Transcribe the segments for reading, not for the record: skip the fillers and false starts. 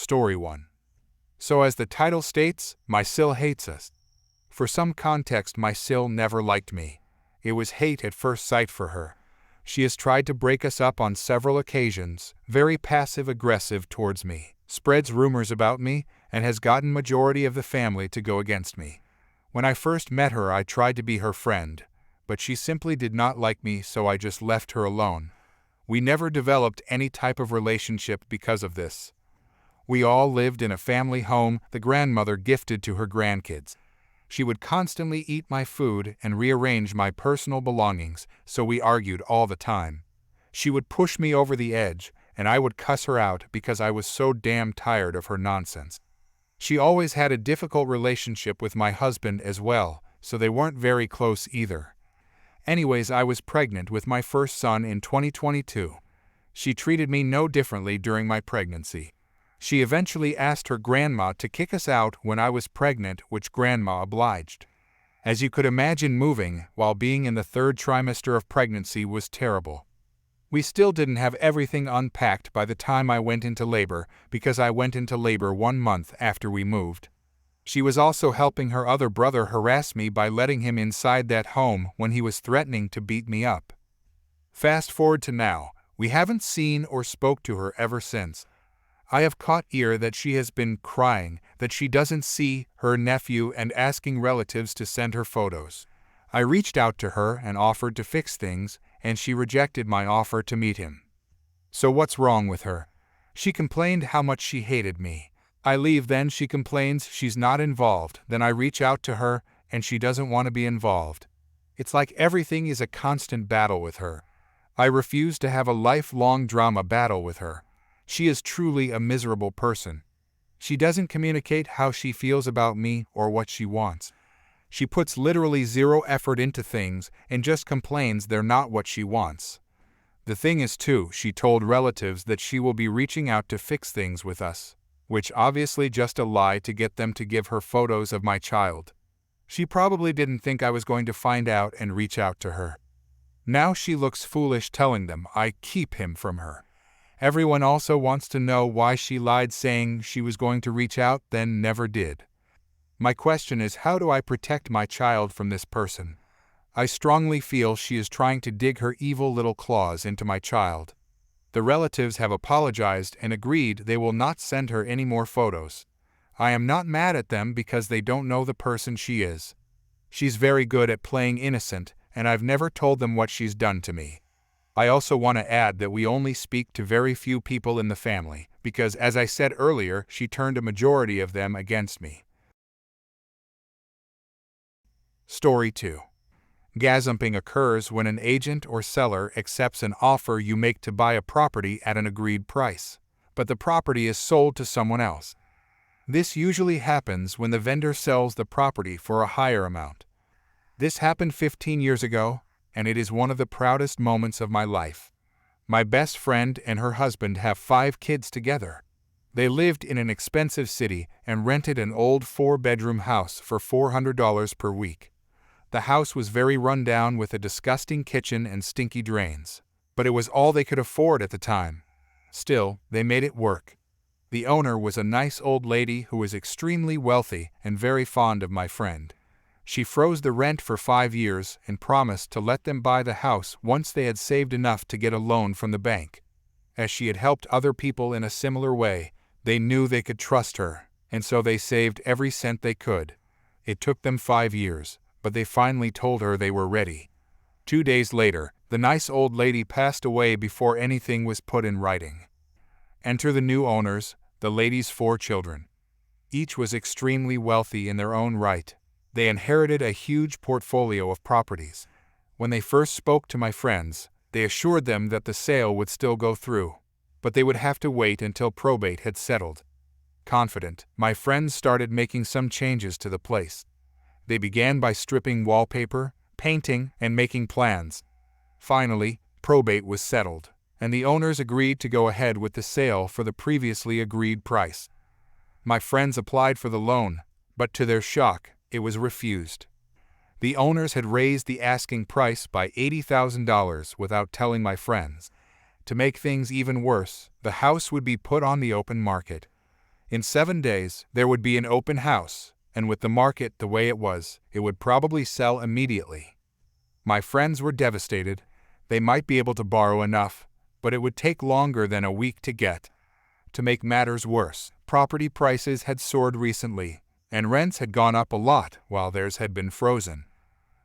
Story 1. So as the title states, my Sil hates us. For some context, my Sil never liked me. It was hate at first sight for her. She has tried to break us up on several occasions, very passive-aggressive towards me, spreads rumors about me, and has gotten majority of the family to go against me. When I first met her, I tried to be her friend, but she simply did not like me, so I just left her alone. We never developed any type of relationship because of this. We all lived in a family home the grandmother gifted to her grandkids. She would constantly eat my food and rearrange my personal belongings, so we argued all the time. She would push me over the edge, and I would cuss her out because I was so damn tired of her nonsense. She always had a difficult relationship with my husband as well, so they weren't very close either. Anyways, I was pregnant with my first son in 2022. She treated me no differently during my pregnancy. She eventually asked her grandma to kick us out when I was pregnant, which grandma obliged. As you could imagine, moving while being in the third trimester of pregnancy was terrible. We still didn't have everything unpacked by the time I went into labor, because I went into labor 1 month after we moved. She was also helping her other brother harass me by letting him inside that home when he was threatening to beat me up. Fast forward to now, we haven't seen or spoke to her ever since. I have caught ear that she has been crying, that she doesn't see her nephew and asking relatives to send her photos. I reached out to her and offered to fix things, and she rejected my offer to meet him. So what's wrong with her? She complained how much she hated me. I leave, then she complains she's not involved, then I reach out to her, and she doesn't want to be involved. It's like everything is a constant battle with her. I refuse to have a lifelong drama battle with her. She is truly a miserable person. She doesn't communicate how she feels about me or what she wants. She puts literally zero effort into things and just complains they're not what she wants. The thing is too, she told relatives that she will be reaching out to fix things with us, which obviously just a lie to get them to give her photos of my child. She probably didn't think I was going to find out and reach out to her. Now she looks foolish telling them I keep him from her. Everyone also wants to know why she lied, saying she was going to reach out, then never did. My question is, how do I protect my child from this person? I strongly feel she is trying to dig her evil little claws into my child. The relatives have apologized and agreed they will not send her any more photos. I am not mad at them because they don't know the person she is. She's very good at playing innocent, and I've never told them what she's done to me. I also want to add that we only speak to very few people in the family, because as I said earlier, she turned a majority of them against me. Story 2. Gazumping occurs when an agent or seller accepts an offer you make to buy a property at an agreed price, but the property is sold to someone else. This usually happens when the vendor sells the property for a higher amount. This happened 15 years ago, and it is one of the proudest moments of my life. My best friend and her husband have 5 kids together. They lived in an expensive city and rented an old 4-bedroom house for $400 per week. The house was very run down with a disgusting kitchen and stinky drains, but it was all they could afford at the time. Still, they made it work. The owner was a nice old lady who was extremely wealthy and very fond of my friend. She froze the rent for 5 years and promised to let them buy the house once they had saved enough to get a loan from the bank. As she had helped other people in a similar way, they knew they could trust her, and so they saved every cent they could. It took them 5 years, but they finally told her they were ready. 2 days later, the nice old lady passed away before anything was put in writing. Enter the new owners, the lady's 4 children. Each was extremely wealthy in their own right. They inherited a huge portfolio of properties. When they first spoke to my friends, they assured them that the sale would still go through, but they would have to wait until probate had settled. Confident, my friends started making some changes to the place. They began by stripping wallpaper, painting, and making plans. Finally, probate was settled, and the owners agreed to go ahead with the sale for the previously agreed price. My friends applied for the loan, but to their shock, it was refused. The owners had raised the asking price by $80,000 without telling my friends. To make things even worse, the house would be put on the open market. In 7 days, there would be an open house, and with the market the way it was, it would probably sell immediately. My friends were devastated. They might be able to borrow enough, but it would take longer than a week to get. To make matters worse, property prices had soared recently, and rents had gone up a lot while theirs had been frozen.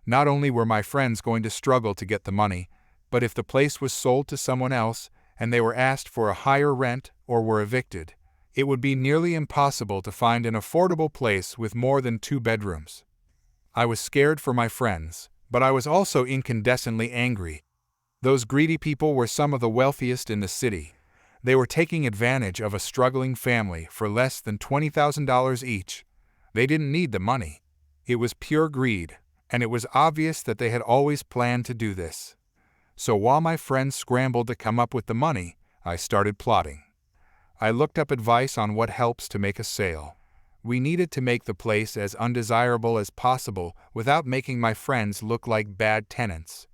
Not only were my friends going to struggle to get the money, but if the place was sold to someone else and they were asked for a higher rent or were evicted, it would be nearly impossible to find an affordable place with more than 2 bedrooms. I was scared for my friends, but I was also incandescently angry. Those greedy people were some of the wealthiest in the city. They were taking advantage of a struggling family for less than $20,000 each. They didn't need the money. It was pure greed, and it was obvious that they had always planned to do this. So while my friends scrambled to come up with the money, I started plotting. I looked up advice on what helps to make a sale. We needed to make the place as undesirable as possible without making my friends look like bad tenants.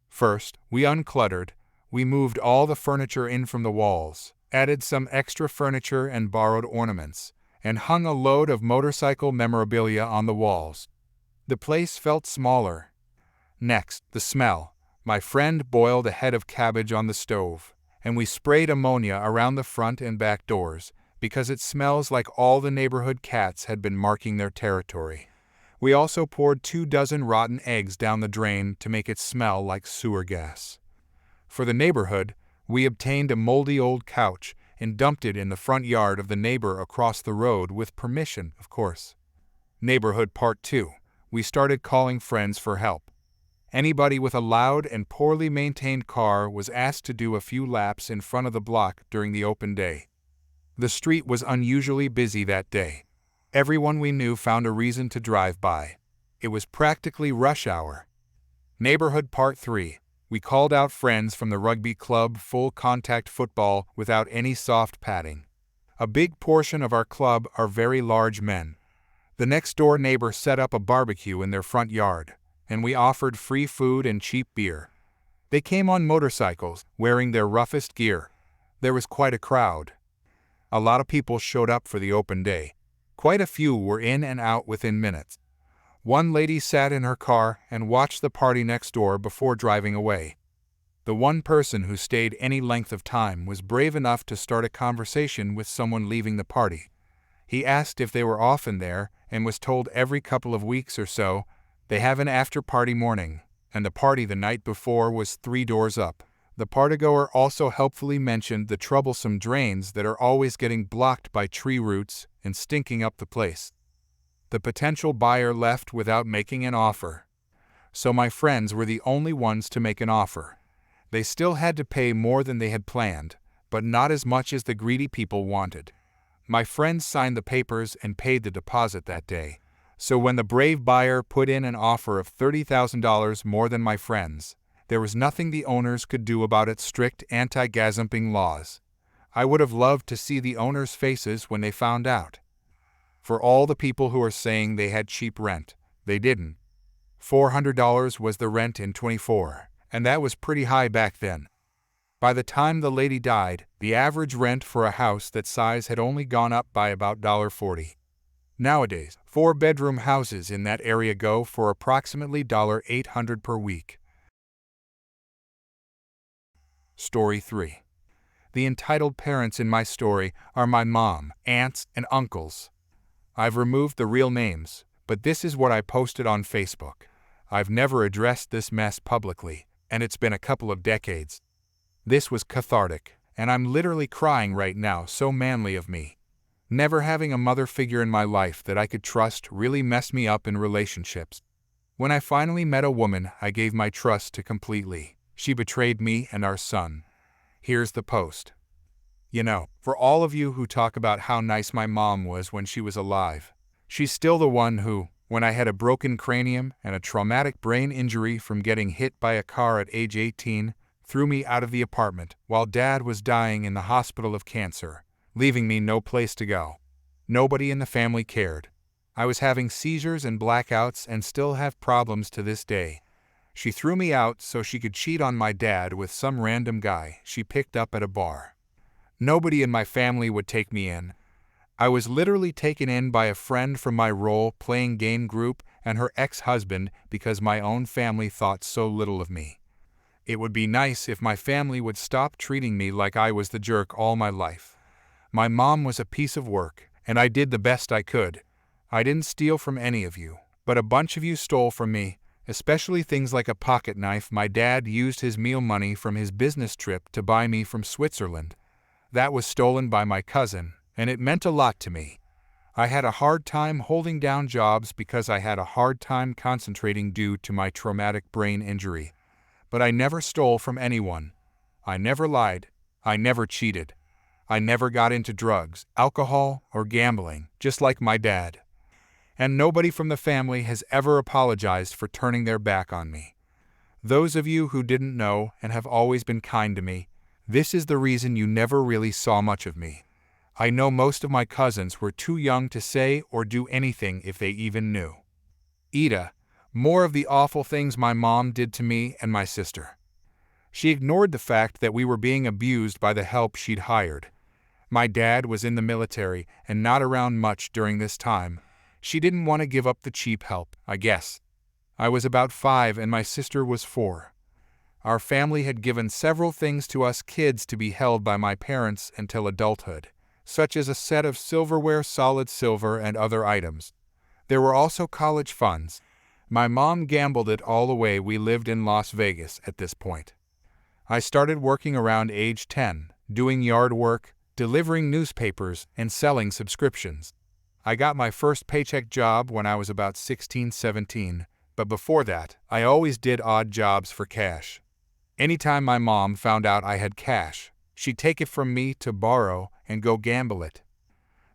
First, we uncluttered. We moved all the furniture in from the walls, added some extra furniture and borrowed ornaments, and hung a load of motorcycle memorabilia on the walls. The place felt smaller. Next, the smell. My friend boiled a head of cabbage on the stove, and we sprayed ammonia around the front and back doors, because it smells like all the neighborhood cats had been marking their territory. We also poured 24 rotten eggs down the drain to make it smell like sewer gas. For the neighborhood, we obtained a moldy old couch and dumped it in the front yard of the neighbor across the road with permission, of course. Neighborhood Part 2. We started calling friends for help. Anybody with a loud and poorly maintained car was asked to do a few laps in front of the block during the open day. The street was unusually busy that day. Everyone we knew found a reason to drive by. It was practically rush hour. Neighborhood Part 3. We called out friends from the rugby club full contact football without any soft padding. A big portion of our club are very large men. The next door neighbor set up a barbecue in their front yard, and we offered free food and cheap beer. They came on motorcycles, wearing their roughest gear. There was quite a crowd. A lot of people showed up for the open day. Quite a few were in and out within minutes. One lady sat in her car and watched the party next door before driving away. The one person who stayed any length of time was brave enough to start a conversation with someone leaving the party. He asked if they were often there and was told every couple of weeks or so. They have an after-party morning, and the party the night before was 3 doors up. The partygoer also helpfully mentioned the troublesome drains that are always getting blocked by tree roots and stinking up the place. The potential buyer left without making an offer. So my friends were the only ones to make an offer. They still had to pay more than they had planned, but not as much as the greedy people wanted. My friends signed the papers and paid the deposit that day. So when the brave buyer put in an offer of $30,000 more than my friends, there was nothing the owners could do about its strict anti-gazumping laws. I would have loved to see the owners' faces when they found out. For all the people who are saying they had cheap rent, they didn't. $400 was the rent in 24, and that was pretty high back then. By the time the lady died, the average rent for a house that size had only gone up by about $1.40. Nowadays, 4-bedroom houses in that area go for approximately $800 per week. Story 3. The entitled parents in my story are my mom, aunts, and uncles. I've removed the real names, but this is what I posted on Facebook. I've never addressed this mess publicly, and it's been a couple of decades. This was cathartic, and I'm literally crying right now, so manly of me. Never having a mother figure in my life that I could trust really messed me up in relationships. When I finally met a woman I gave my trust to completely, she betrayed me and our son. Here's the post. You know, for all of you who talk about how nice my mom was when she was alive, she's still the one who, when I had a broken cranium and a traumatic brain injury from getting hit by a car at age 18, threw me out of the apartment while Dad was dying in the hospital of cancer, leaving me no place to go. Nobody in the family cared. I was having seizures and blackouts and still have problems to this day. She threw me out so she could cheat on my dad with some random guy she picked up at a bar. Nobody in my family would take me in. I was literally taken in by a friend from my role-playing game group and her ex-husband because my own family thought so little of me. It would be nice if my family would stop treating me like I was the jerk all my life. My mom was a piece of work, and I did the best I could. I didn't steal from any of you, but a bunch of you stole from me, especially things like a pocket knife my dad used his meal money from his business trip to buy me from Switzerland. That was stolen by my cousin, and it meant a lot to me. I had a hard time holding down jobs because I had a hard time concentrating due to my traumatic brain injury. But I never stole from anyone. I never lied. I never cheated. I never got into drugs, alcohol, or gambling, just like my dad. And nobody from the family has ever apologized for turning their back on me. Those of you who didn't know and have always been kind to me, this is the reason you never really saw much of me. I know most of my cousins were too young to say or do anything if they even knew. Ida, more of the awful things my mom did to me and my sister. She ignored the fact that we were being abused by the help she'd hired. My dad was in the military and not around much during this time. She didn't want to give up the cheap help, I guess. I was about 5 and my sister was 4. Our family had given several things to us kids to be held by my parents until adulthood, such as a set of silverware, solid silver, and other items. There were also college funds. My mom gambled it all away. We lived in Las Vegas at this point. I started working around age 10, doing yard work, delivering newspapers, and selling subscriptions. I got my first paycheck job when I was about 16-17, but before that, I always did odd jobs for cash. Anytime my mom found out I had cash, she'd take it from me to borrow and go gamble it.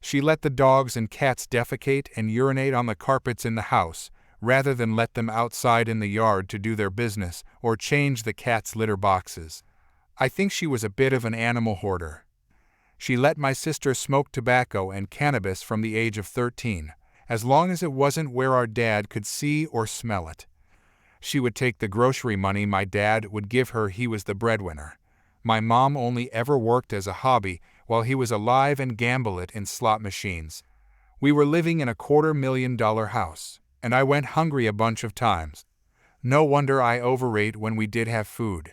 She let the dogs and cats defecate and urinate on the carpets in the house, rather than let them outside in the yard to do their business or change the cats' litter boxes. I think she was a bit of an animal hoarder. She let my sister smoke tobacco and cannabis from the age of 13, as long as it wasn't where our dad could see or smell it. She would take the grocery money my dad would give her. He was the breadwinner. My mom only ever worked as a hobby while he was alive and gamble it in slot machines. We were living in a $250,000 house, and I went hungry a bunch of times. No wonder I overate when we did have food.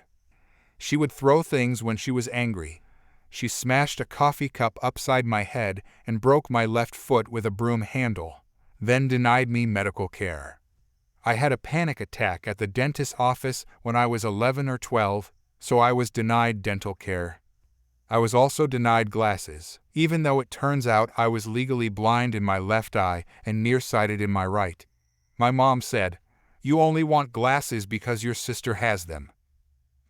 She would throw things when she was angry. She smashed a coffee cup upside my head and broke my left foot with a broom handle, then denied me medical care. I had a panic attack at the dentist's office when I was 11 or 12, so I was denied dental care. I was also denied glasses, even though it turns out I was legally blind in my left eye and nearsighted in my right. My mom said, "You only want glasses because your sister has them."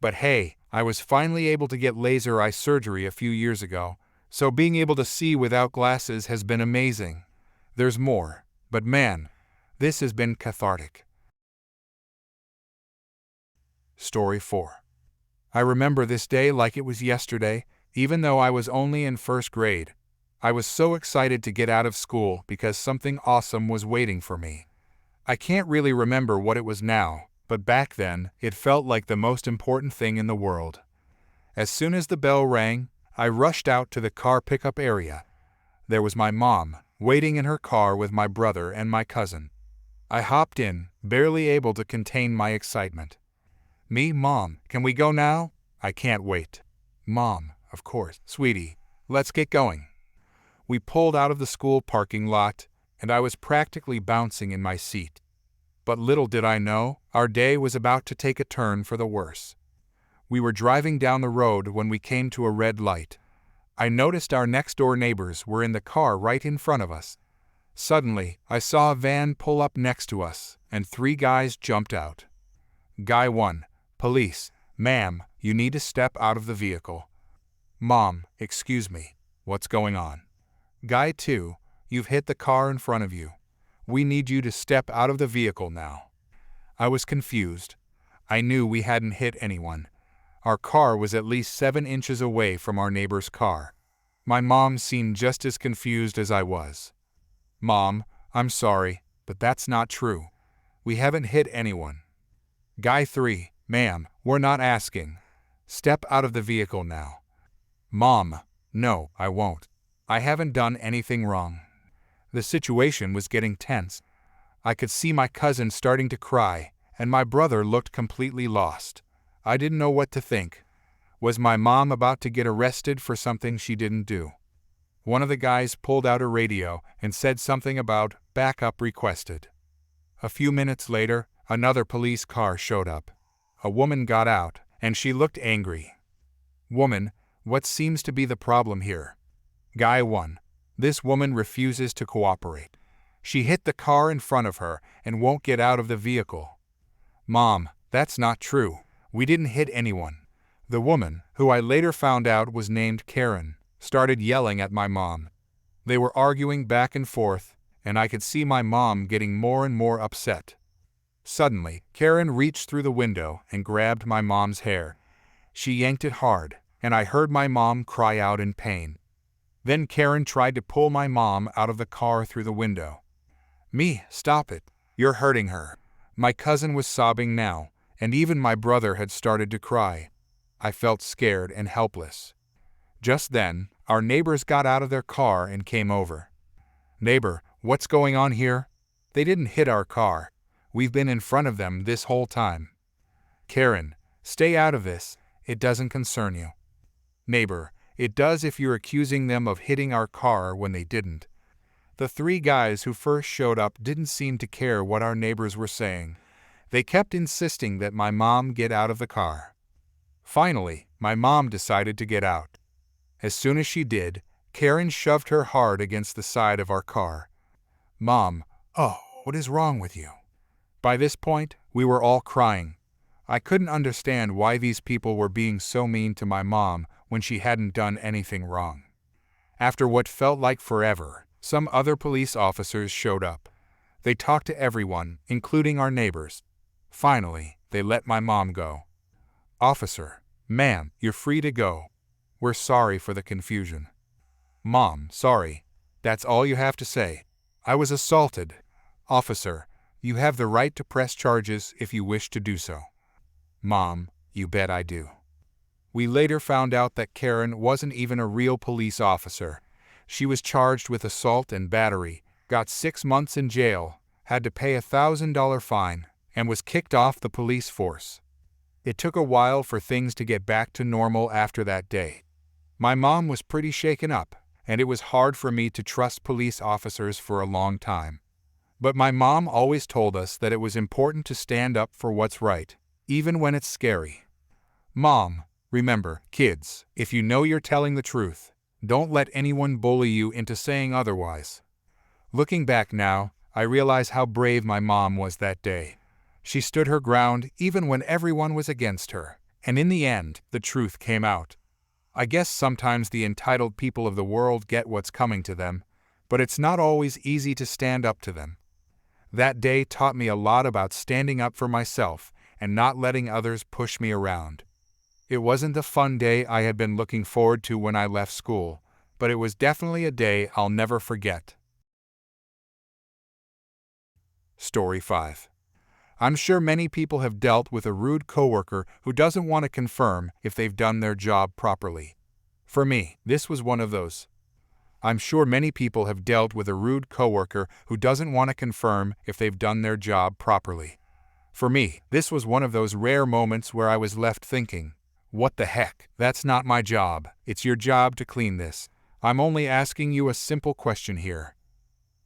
But hey, I was finally able to get laser eye surgery a few years ago, so being able to see without glasses has been amazing. There's more, but man, this has been cathartic. Story 4. I remember this day like it was yesterday, even though I was only in first grade. I was so excited to get out of school because something awesome was waiting for me. I can't really remember what it was now, but back then, it felt like the most important thing in the world. As soon as the bell rang, I rushed out to the car pickup area. There was my mom, waiting in her car with my brother and my cousin. I hopped in, barely able to contain my excitement. "Mom, can we go now? I can't wait." "Mom, of course, sweetie, let's get going." We pulled out of the school parking lot, and I was practically bouncing in my seat. But little did I know, our day was about to take a turn for the worse. We were driving down the road when we came to a red light. I noticed our next-door neighbors were in the car right in front of us. Suddenly, I saw a van pull up next to us, and 3 guys jumped out. Guy 1, "Police, ma'am, you need to step out of the vehicle." "Mom, excuse me, what's going on?" Guy 2, "You've hit the car in front of you. We need you to step out of the vehicle now." I was confused. I knew we hadn't hit anyone. Our car was at least 7 inches away from our neighbor's car. My mom seemed just as confused as I was. "Mom, I'm sorry, but that's not true. We haven't hit anyone." Guy 3, "Ma'am, we're not asking. Step out of the vehicle now." "Mom, no, I won't." I haven't done anything wrong." The situation was getting tense. I could see my cousin starting to cry, and my brother looked completely lost. I didn't know what to think. Was my mom about to get arrested for something she didn't do? One of the guys pulled out a radio and said something about backup requested. A few minutes later, another police car showed up. A woman got out, and she looked angry. "Woman, what seems to be the problem here?" Guy 1. "This woman refuses to cooperate. She hit the car in front of her and won't get out of the vehicle." "Mom, that's not true. We didn't hit anyone." The woman, who I later found out was named Karen, started yelling at my mom. They were arguing back and forth, and I could see my mom getting more and more upset. Suddenly, Karen reached through the window and grabbed my mom's hair. She yanked it hard, and I heard my mom cry out in pain. Then Karen tried to pull my mom out of the car through the window. "Me, stop it. You're hurting her." My cousin was sobbing now, and even my brother had started to cry. I felt scared and helpless. Just then, our neighbors got out of their car and came over. "Neighbor, what's going on here?" "They didn't hit our car. We've been in front of them this whole time." "Karen, stay out of this. It doesn't concern you." "Neighbor, it does if you're accusing them of hitting our car when they didn't." The three guys who first showed up didn't seem to care what our neighbors were saying. They kept insisting that my mom get out of the car. Finally, my mom decided to get out. As soon as she did, Karen shoved her hard against the side of our car. "Mom, oh, what is wrong with you?" By this point, we were all crying. I couldn't understand why these people were being so mean to my mom when she hadn't done anything wrong. After what felt like forever, some other police officers showed up. They talked to everyone, including our neighbors. Finally, they let my mom go. "Officer, ma'am, you're free to go. We're sorry for the confusion." "Mom, sorry. That's all you have to say. I was assaulted." "Officer, you have the right to press charges if you wish to do so." "Mom, you bet I do." We later found out that Karen wasn't even a real police officer. She was charged with assault and battery, got 6 months in jail, had to pay a $1,000 fine, and was kicked off the police force. It took a while for things to get back to normal after that day. My mom was pretty shaken up, and it was hard for me to trust police officers for a long time. But my mom always told us that it was important to stand up for what's right, even when it's scary. Mom, remember, kids, if you know you're telling the truth, don't let anyone bully you into saying otherwise. Looking back now, I realize how brave my mom was that day. She stood her ground even when everyone was against her, and in the end, the truth came out. I guess sometimes the entitled people of the world get what's coming to them, but it's not always easy to stand up to them. That day taught me a lot about standing up for myself and not letting others push me around. It wasn't the fun day I had been looking forward to when I left school, but it was definitely a day I'll never forget. Story 5. I'm sure many people have dealt with a rude coworker who doesn't want to confirm if they've done their job properly. For me, this was one of those. I'm sure many people have dealt with a rude coworker who doesn't want to confirm if they've done their job properly. For me, this was one of those rare moments where I was left thinking, what the heck, that's not my job. It's your job to clean this. I'm only asking you a simple question here.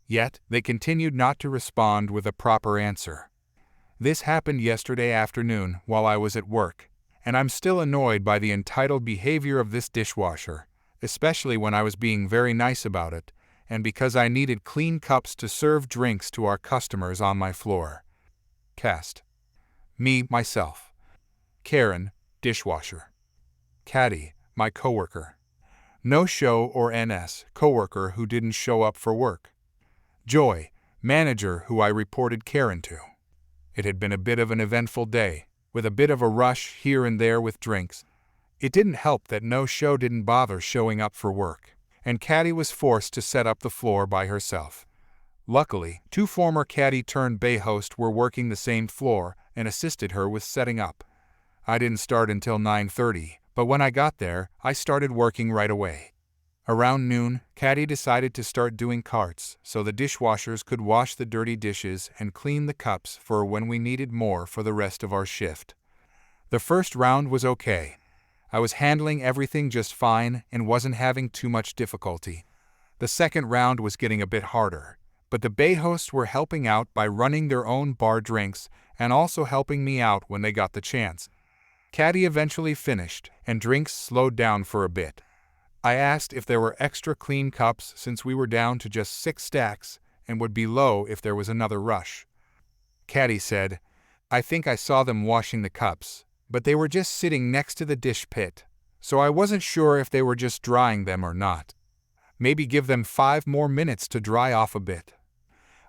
Yet, they continued not to respond with a proper answer. This happened yesterday afternoon while I was at work, and I'm still annoyed by the entitled behavior of this dishwasher, especially when I was being very nice about it, and because I needed clean cups to serve drinks to our customers on my floor. Cast. Me, myself. Karen, dishwasher. Caddy, my coworker. No-show or NS, coworker who didn't show up for work. Joy, manager who I reported Karen to. It had been a bit of an eventful day, with a bit of a rush here and there with drinks. It didn't help that No-show didn't bother showing up for work, and Caddy was forced to set up the floor by herself. Luckily, 2 former Caddy-turned-bay hosts were working the same floor and assisted her with setting up. I didn't start until 9:30, but when I got there, I started working right away. Around noon, Caddy decided to start doing carts so the dishwashers could wash the dirty dishes and clean the cups for when we needed more for the rest of our shift. The first round was okay. I was handling everything just fine and wasn't having too much difficulty. The second round was getting a bit harder, but the bay hosts were helping out by running their own bar drinks and also helping me out when they got the chance. Caddy eventually finished, and drinks slowed down for a bit. I asked if there were extra clean cups since we were down to just 6 stacks and would be low if there was another rush. Caddy said, "I think I saw them washing the cups, but they were just sitting next to the dish pit, so I wasn't sure if they were just drying them or not. Maybe give them 5 more minutes to dry off a bit."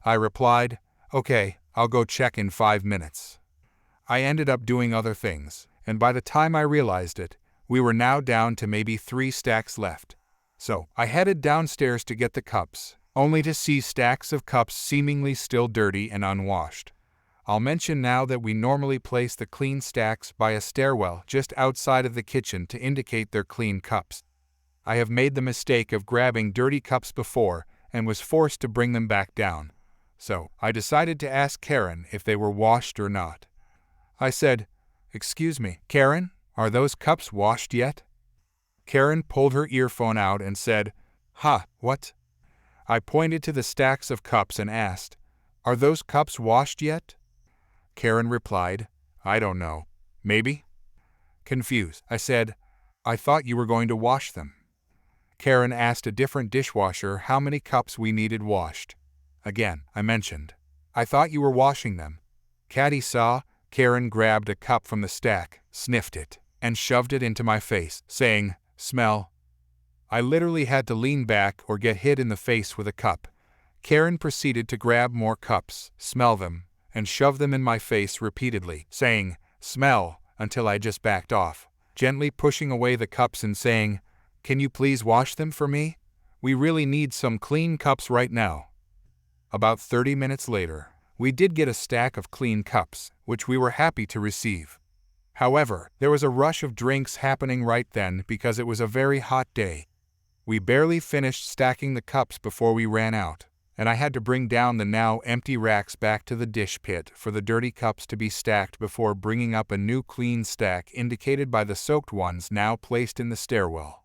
I replied, "Okay, I'll go check in 5 minutes." I ended up doing other things, and by the time I realized it, we were now down to maybe 3 stacks left. So I headed downstairs to get the cups, only to see stacks of cups seemingly still dirty and unwashed. I'll mention now that we normally place the clean stacks by a stairwell just outside of the kitchen to indicate they're clean cups. I have made the mistake of grabbing dirty cups before and was forced to bring them back down. So I decided to ask Karen if they were washed or not. I said, "Excuse me, Karen, are those cups washed yet?" Karen pulled her earphone out and said, What?" I pointed to the stacks of cups and asked, "Are those cups washed yet?" Karen replied, "I don't know. Maybe?" Confused, I said, "I thought you were going to wash them." Karen asked a different dishwasher how many cups we needed washed. Again, I mentioned, "I thought you were washing them." Caddy saw Karen grabbed a cup from the stack, sniffed it, and shoved it into my face, saying, "Smell." I literally had to lean back or get hit in the face with a cup. Karen proceeded to grab more cups, smell them, and shove them in my face repeatedly, saying, "Smell," until I just backed off, gently pushing away the cups and saying, "Can you please wash them for me? We really need some clean cups right now." About 30 minutes later, we did get a stack of clean cups, which we were happy to receive. However, there was a rush of drinks happening right then because it was a very hot day. We barely finished stacking the cups before we ran out, and I had to bring down the now empty racks back to the dish pit for the dirty cups to be stacked before bringing up a new clean stack indicated by the soaked ones now placed in the stairwell.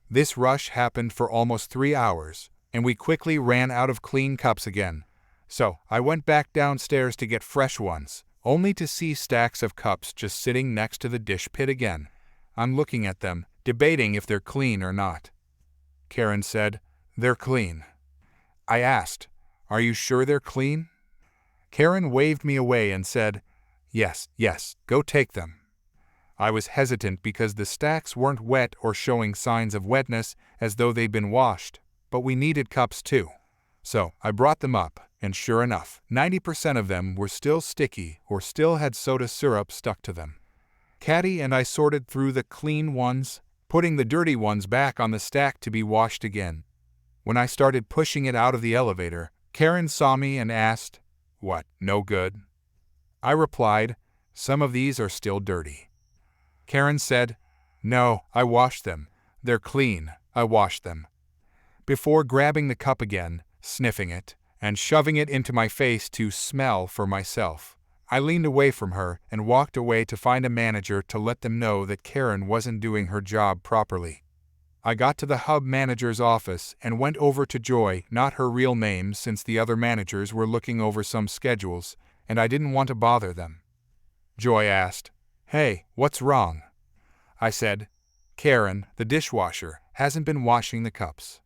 This rush happened for almost 3 hours, and we quickly ran out of clean cups again. So I went back downstairs to get fresh ones, only to see stacks of cups just sitting next to the dish pit again. I'm looking at them, debating if they're clean or not. Karen said, "They're clean." I asked, "Are you sure they're clean?" Karen waved me away and said, Yes, go take them." I was hesitant because the stacks weren't wet or showing signs of wetness as though they'd been washed, but we needed cups too. So I brought them up, and sure enough, 90% of them were still sticky or still had soda syrup stuck to them. Caddy and I sorted through the clean ones, putting the dirty ones back on the stack to be washed again. When I started pushing it out of the elevator, Karen saw me and asked, "What, no good?" I replied, "Some of these are still dirty." Karen said, "No, I washed them. They're clean, I washed them." Before grabbing the cup again, sniffing it, and shoving it into my face to smell for myself, I leaned away from her and walked away to find a manager to let them know that Karen wasn't doing her job properly. I got to the hub manager's office and went over to Joy, not her real name since the other managers were looking over some schedules, and I didn't want to bother them. Joy asked, "Hey, what's wrong?" I said, "Karen, the dishwasher, hasn't been washing the cups."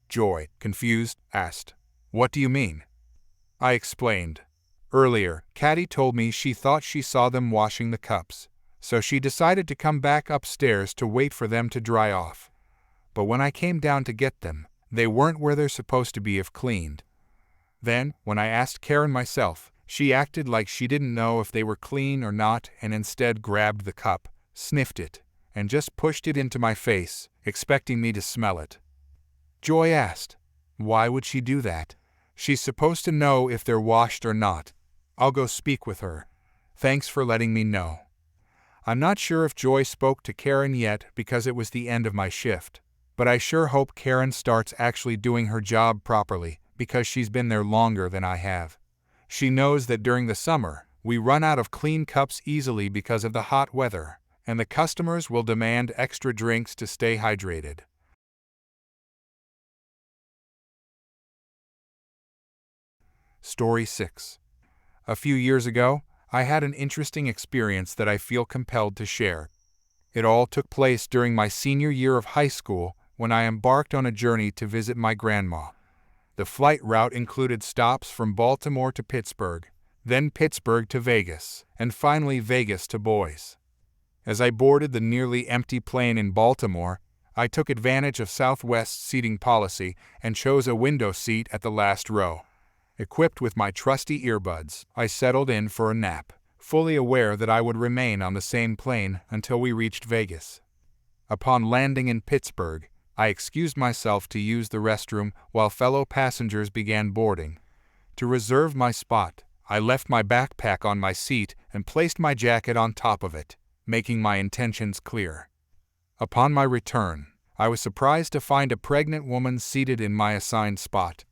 Joy, confused, asked, "What do you mean?" I explained. Earlier, Caddy told me she thought she saw them washing the cups, so she decided to come back upstairs to wait for them to dry off. But when I came down to get them, they weren't where they're supposed to be if cleaned. Then, when I asked Karen myself, she acted like she didn't know if they were clean or not and instead grabbed the cup, sniffed it, and just pushed it into my face, expecting me to smell it. Joy asked, "Why would she do that? She's supposed to know if they're washed or not. I'll go speak with her. Thanks for letting me know." I'm not sure if Joy spoke to Karen yet because it was the end of my shift, But I sure hope Karen starts actually doing her job properly, because she's been there longer than I have. She knows that during the summer, we run out of clean cups easily because of the hot weather, and the customers will demand extra drinks to stay hydrated. Story 6. A few years ago, I had an interesting experience that I feel compelled to share. It all took place during my senior year of high school when I embarked on a journey to visit my grandma. The flight route included stops from Baltimore to Pittsburgh, then Pittsburgh to Vegas, and finally Vegas to Boise. As I boarded the nearly empty plane in Baltimore, I took advantage of Southwest's seating policy and chose a window seat at the last row. Equipped with my trusty earbuds, I settled in for a nap, fully aware that I would remain on the same plane until we reached Vegas. Upon landing in Pittsburgh, I excused myself to use the restroom while fellow passengers began boarding. To reserve my spot, I left my backpack on my seat and placed my jacket on top of it, making my intentions clear. Upon my return, I was surprised to find a pregnant woman seated in my assigned spot.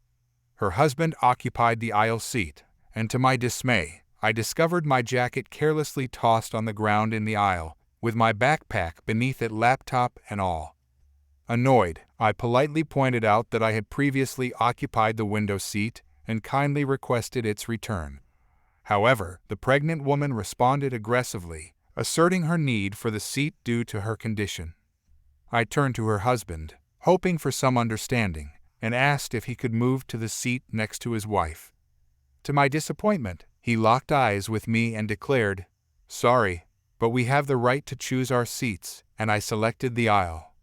Her husband occupied the aisle seat, and to my dismay, I discovered my jacket carelessly tossed on the ground in the aisle, with my backpack beneath it, laptop and all. Annoyed, I politely pointed out that I had previously occupied the window seat and kindly requested its return. However, the pregnant woman responded aggressively, asserting her need for the seat due to her condition. I turned to her husband, hoping for some understanding, and asked if he could move to the seat next to his wife. To my disappointment, he locked eyes with me and declared, "Sorry, but we have the right to choose our seats," and I selected the aisle.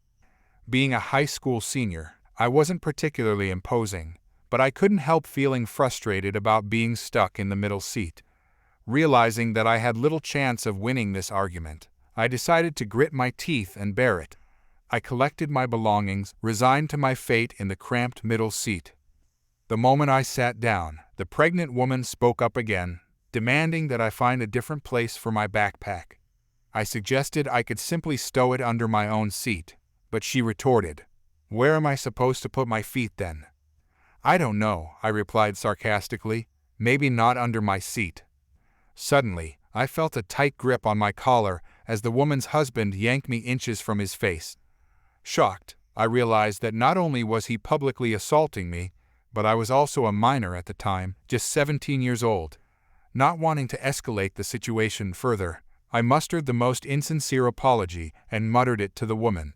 Being a high school senior, I wasn't particularly imposing, but I couldn't help feeling frustrated about being stuck in the middle seat. Realizing that I had little chance of winning this argument, I decided to grit my teeth and bear it. I collected my belongings, resigned to my fate in the cramped middle seat. The moment I sat down, the pregnant woman spoke up again, demanding that I find a different place for my backpack. I suggested I could simply stow it under my own seat, but she retorted, "Where am I supposed to put my feet then?" "I don't know," I replied sarcastically, "maybe not under my seat." Suddenly, I felt a tight grip on my collar as the woman's husband yanked me inches from his face. Shocked, I realized that not only was he publicly assaulting me, but I was also a minor at the time, just 17 years old. Not wanting to escalate the situation further, I mustered the most insincere apology and muttered it to the woman.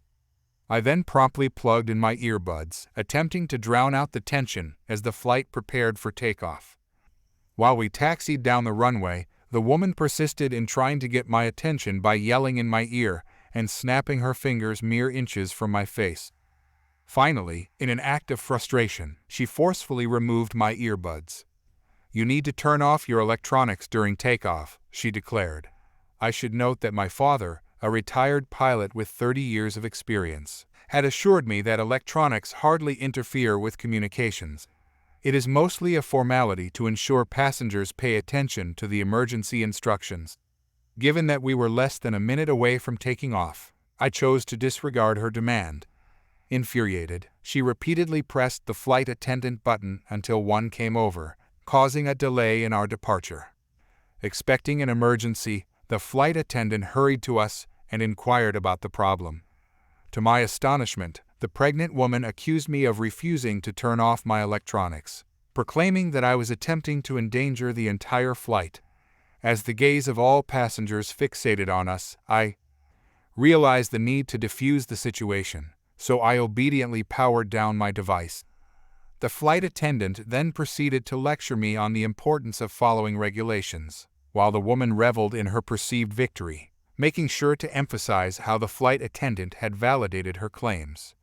I then promptly plugged in my earbuds, attempting to drown out the tension as the flight prepared for takeoff. While we taxied down the runway, the woman persisted in trying to get my attention by yelling in my ear and snapping her fingers mere inches from my face. Finally, in an act of frustration, she forcefully removed my earbuds. "You need to turn off your electronics during takeoff," she declared. I should note that my father, a retired pilot with 30 years of experience, had assured me that electronics hardly interfere with communications. It is mostly a formality to ensure passengers pay attention to the emergency instructions. Given that we were less than a minute away from taking off, I chose to disregard her demand. Infuriated, she repeatedly pressed the flight attendant button until one came over, causing a delay in our departure. Expecting an emergency, the flight attendant hurried to us and inquired about the problem. To my astonishment, the pregnant woman accused me of refusing to turn off my electronics, proclaiming that I was attempting to endanger the entire flight. As the gaze of all passengers fixated on us, I realized the need to defuse the situation, so I obediently powered down my device. The flight attendant then proceeded to lecture me on the importance of following regulations, while the woman reveled in her perceived victory, making sure to emphasize how the flight attendant had validated her claims.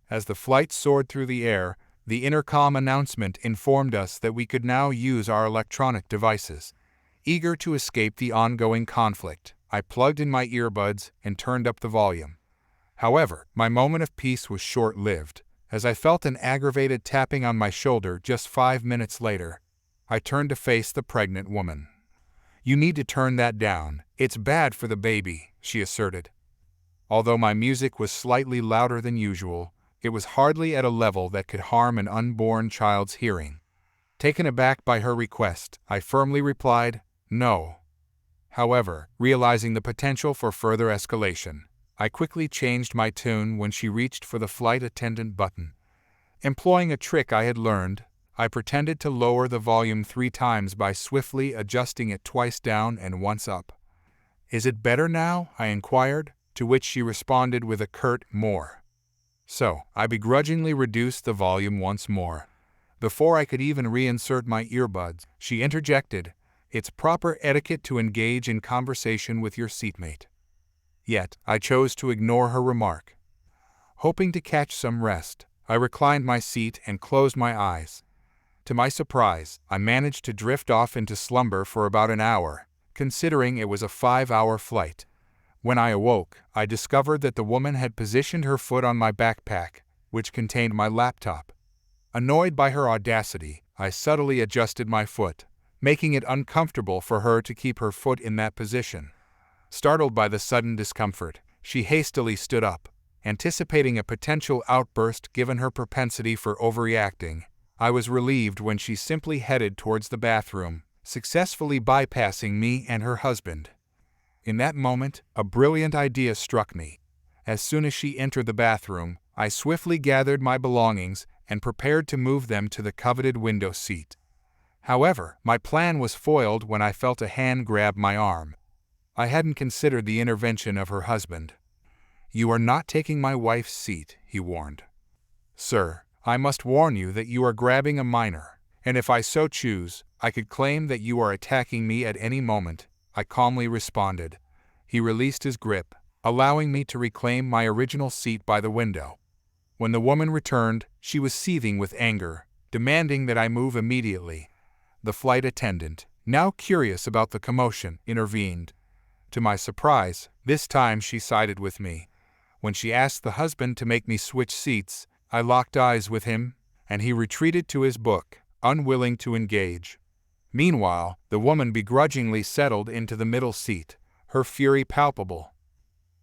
As the flight soared through the air, the intercom announcement informed us that we could now use our electronic devices. Eager to escape the ongoing conflict, I plugged in my earbuds and turned up the volume. However, my moment of peace was short-lived, as I felt an aggravated tapping on my shoulder just 5 minutes later. I turned to face the pregnant woman. "You need to turn that down. It's bad for the baby," she asserted. Although my music was slightly louder than usual, it was hardly at a level that could harm an unborn child's hearing. Taken aback by her request, I firmly replied, "No." However, realizing the potential for further escalation, I quickly changed my tune when she reached for the flight attendant button. Employing a trick I had learned, I pretended to lower the volume 3 times by swiftly adjusting it twice down and once up. "Is it better now?" I inquired, to which she responded with a curt "more." So, I begrudgingly reduced the volume once more. Before I could even reinsert my earbuds, she interjected, "It's proper etiquette to engage in conversation with your seatmate." Yet, I chose to ignore her remark. Hoping to catch some rest, I reclined my seat and closed my eyes. To my surprise, I managed to drift off into slumber for about an hour, considering it was a 5-hour flight. When I awoke, I discovered that the woman had positioned her foot on my backpack, which contained my laptop. Annoyed by her audacity, I subtly adjusted my foot, making it uncomfortable for her to keep her foot in that position. Startled by the sudden discomfort, she hastily stood up. Anticipating a potential outburst given her propensity for overreacting, I was relieved when she simply headed towards the bathroom, successfully bypassing me and her husband. In that moment, a brilliant idea struck me. As soon as she entered the bathroom, I swiftly gathered my belongings and prepared to move them to the coveted window seat. However, my plan was foiled when I felt a hand grab my arm. I hadn't considered the intervention of her husband. "You are not taking my wife's seat," he warned. "Sir, I must warn you that you are grabbing a minor, and if I so choose, I could claim that you are attacking me at any moment," I calmly responded. He released his grip, allowing me to reclaim my original seat by the window. When the woman returned, she was seething with anger, demanding that I move immediately. The flight attendant, now curious about the commotion, intervened. To my surprise, this time she sided with me. When she asked the husband to make me switch seats, I locked eyes with him, and he retreated to his book, unwilling to engage. Meanwhile, the woman begrudgingly settled into the middle seat, her fury palpable.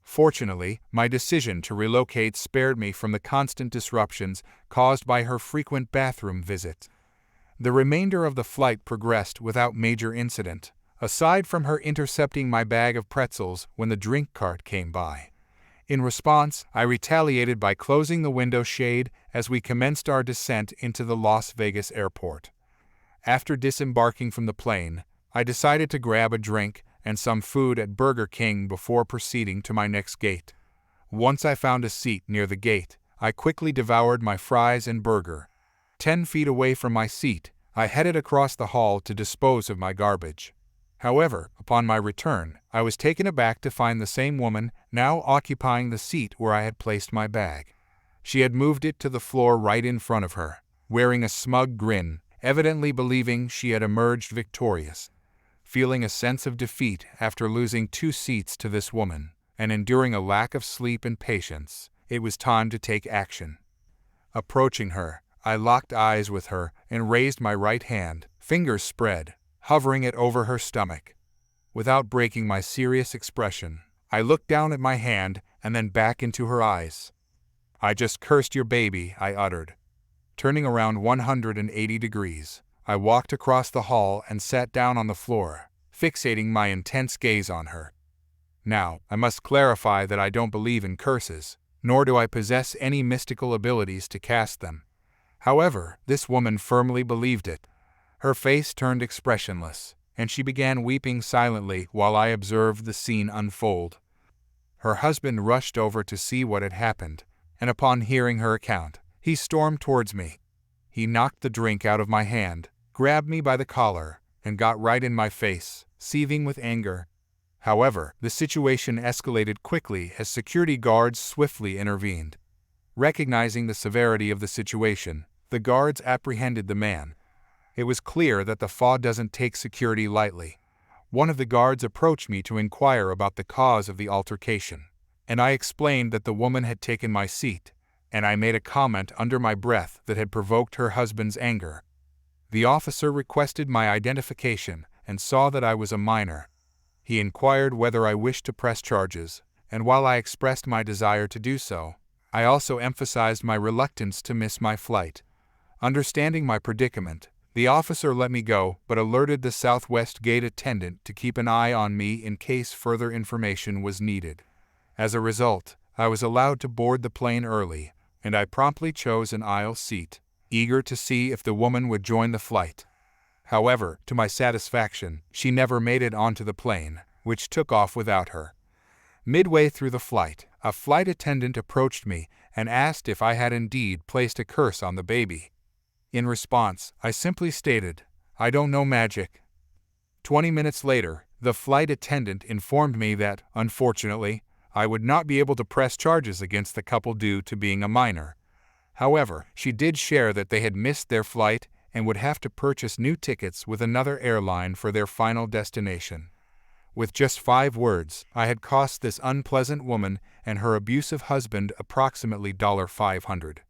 Fortunately, my decision to relocate spared me from the constant disruptions caused by her frequent bathroom visits. The remainder of the flight progressed without major incident, aside from her intercepting my bag of pretzels when the drink cart came by. In response, I retaliated by closing the window shade as we commenced our descent into the Las Vegas airport. After disembarking from the plane, I decided to grab a drink and some food at Burger King before proceeding to my next gate. Once I found a seat near the gate, I quickly devoured my fries and burger. 10 feet away from my seat, I headed across the hall to dispose of my garbage. However, upon my return, I was taken aback to find the same woman now occupying the seat where I had placed my bag. She had moved it to the floor right in front of her, wearing a smug grin, evidently believing she had emerged victorious. Feeling a sense of defeat after losing 2 seats to this woman, and enduring a lack of sleep and patience, it was time to take action. Approaching her, I locked eyes with her and raised my right hand, fingers spread, hovering it over her stomach. Without breaking my serious expression, I looked down at my hand and then back into her eyes. "I just cursed your baby," I uttered. Turning around 180 degrees, I walked across the hall and sat down on the floor, fixating my intense gaze on her. Now, I must clarify that I don't believe in curses, nor do I possess any mystical abilities to cast them. However, this woman firmly believed it. Her face turned expressionless, and she began weeping silently while I observed the scene unfold. Her husband rushed over to see what had happened, and upon hearing her account, he stormed towards me. He knocked the drink out of my hand, grabbed me by the collar, and got right in my face, seething with anger. However, the situation escalated quickly as security guards swiftly intervened. Recognizing the severity of the situation, the guards apprehended the man. It was clear that the FA doesn't take security lightly. One of the guards approached me to inquire about the cause of the altercation, and I explained that the woman had taken my seat, and I made a comment under my breath that had provoked her husband's anger. The officer requested my identification and saw that I was a minor. He inquired whether I wished to press charges, and while I expressed my desire to do so, I also emphasized my reluctance to miss my flight. Understanding my predicament, the officer let me go but alerted the Southwest gate attendant to keep an eye on me in case further information was needed. As a result, I was allowed to board the plane early, and I promptly chose an aisle seat, eager to see if the woman would join the flight. However, to my satisfaction, she never made it onto the plane, which took off without her. Midway through the flight, a flight attendant approached me and asked if I had indeed placed a curse on the baby. In response, I simply stated, "I don't know magic." 20 minutes later, the flight attendant informed me that, unfortunately, I would not be able to press charges against the couple due to being a minor. However, she did share that they had missed their flight and would have to purchase new tickets with another airline for their final destination. With just 5 words, I had cost this unpleasant woman and her abusive husband approximately $500.